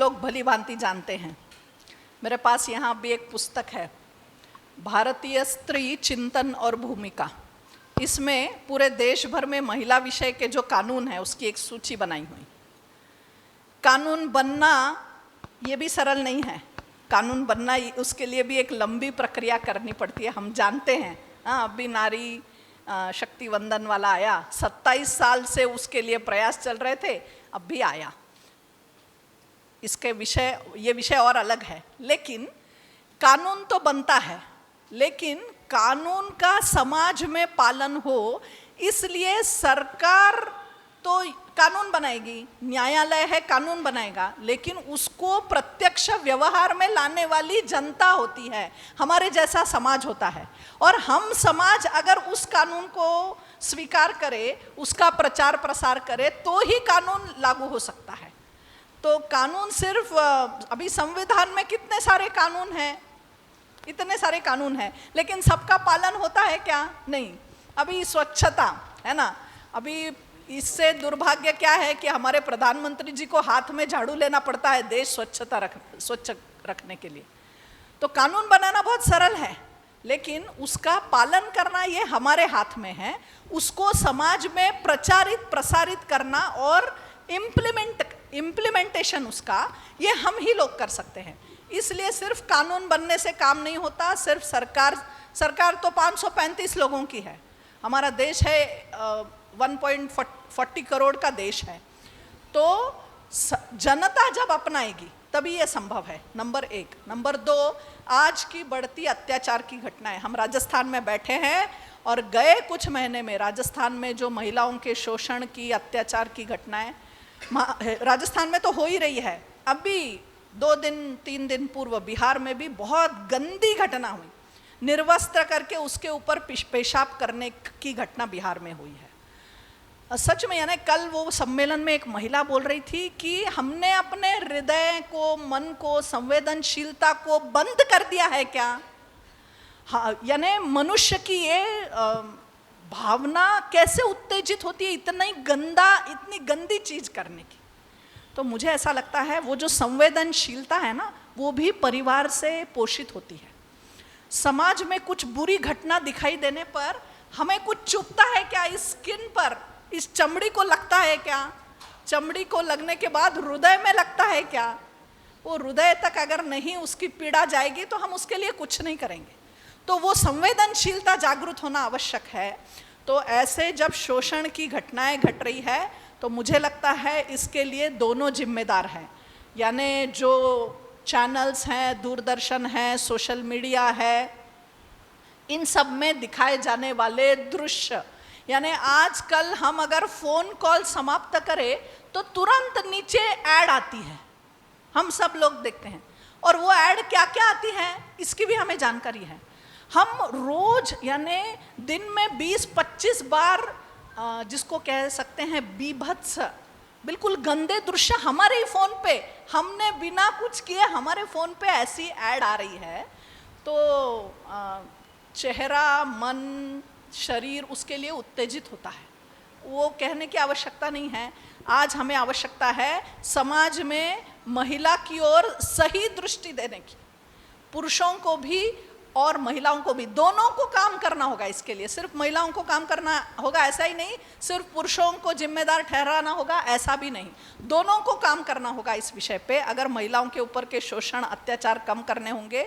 लोग भली भांति जानते हैं। मेरे पास यहाँ भी एक पुस्तक है, भारतीय स्त्री चिंतन और भूमिका। इसमें पूरे देश भर में महिला विषय के जो कानून है उसकी एक सूची बनाई हुई। कानून बनना ये भी सरल नहीं है, कानून बनना उसके लिए भी एक लंबी प्रक्रिया करनी पड़ती है, हम जानते हैं। अभी नारी शक्ति वंदन वाला आया, 27 साल से उसके लिए प्रयास चल रहे थे, अब भी आया। ये विषय और अलग है, लेकिन कानून तो बनता है, लेकिन कानून का समाज में पालन हो, इसलिए सरकार तो कानून बनाएगी, न्यायालय है कानून बनाएगा, लेकिन उसको प्रत्यक्ष व्यवहार में लाने वाली जनता होती है, हमारे जैसा समाज होता है। और हम समाज अगर उस कानून को स्वीकार करे, उसका प्रचार प्रसार करे, तो ही कानून लागू हो सकता है। तो कानून सिर्फ अभी संविधान में कितने सारे कानून हैं, इतने सारे कानून हैं, लेकिन सबका पालन होता है क्या? नहीं। अभी स्वच्छता है ना, अभी इससे दुर्भाग्य क्या है कि हमारे प्रधानमंत्री जी को हाथ में झाड़ू लेना पड़ता है देश स्वच्छ रखने के लिए। तो कानून बनाना बहुत सरल है, लेकिन उसका पालन करना ये हमारे हाथ में है। उसको समाज में प्रसारित करना और इम्प्लीमेंटेशन उसका, ये हम ही लोग कर सकते हैं। इसलिए सिर्फ कानून बनने से काम नहीं होता। सिर्फ सरकार तो 535 लोगों की है, हमारा देश है 1.40 करोड़ का देश है। तो जनता जब अपनाएगी तभी ये संभव है, नंबर 1। नंबर 2, आज की बढ़ती अत्याचार की घटनाएं, हम राजस्थान में बैठे हैं और गए कुछ महीने में राजस्थान में जो महिलाओं के शोषण की, अत्याचार की घटनाएं राजस्थान में तो हो ही रही है। अभी 2-3 दिन पूर्व बिहार में भी बहुत गंदी घटना हुई, निर्वस्त्र करके उसके ऊपर पेशाब करने की घटना बिहार में हुई है। सच में, यानी कल वो सम्मेलन में एक महिला बोल रही थी कि हमने अपने हृदय को, मन को, संवेदनशीलता को बंद कर दिया है क्या? हाँ, यानी मनुष्य की ये भावना कैसे उत्तेजित होती है इतनी गंदी चीज करने की। तो मुझे ऐसा लगता है वो जो संवेदनशीलता है ना, वो भी परिवार से पोषित होती है। समाज में कुछ बुरी घटना दिखाई देने पर हमें कुछ चुभता है क्या? इस स्किन पर, इस चमड़ी को लगता है क्या? चमड़ी को लगने के बाद हृदय में लगता है क्या? वो हृदय तक अगर नहीं उसकी पीड़ा जाएगी तो हम उसके लिए कुछ नहीं करेंगे। तो वो संवेदनशीलता जागृत होना आवश्यक है। तो ऐसे जब शोषण की घटनाएं घट रही है तो मुझे लगता है इसके लिए दोनों जिम्मेदार हैं, यानी जो चैनल्स हैं, दूरदर्शन है, सोशल मीडिया है, इन सब में दिखाए जाने वाले दृश्य, यानी आजकल हम अगर फोन कॉल समाप्त करें तो तुरंत नीचे ऐड आती है, हम सब लोग देखते हैं। और वो ऐड क्या क्या आती है इसकी भी हमें जानकारी है। हम रोज यानी दिन में 20-25 बार जिसको कह सकते हैं बीभत्स, बिल्कुल गंदे दृश्य हमारे ही फोन पे, हमने बिना कुछ किए हमारे फोन पे ऐसी ऐड आ रही है। तो चेहरा, मन, शरीर उसके लिए उत्तेजित होता है। वो कहने की आवश्यकता नहीं है। आज हमें आवश्यकता है समाज में महिला की ओर सही दृष्टि देने की। पुरुषों को भी और महिलाओं को भी, दोनों को काम करना होगा इसके लिए। सिर्फ महिलाओं को काम करना होगा ऐसा ही नहीं, सिर्फ पुरुषों को जिम्मेदार ठहराना होगा ऐसा भी नहीं, दोनों को काम करना होगा इस विषय पे। अगर महिलाओं के ऊपर के शोषण, अत्याचार कम करने होंगे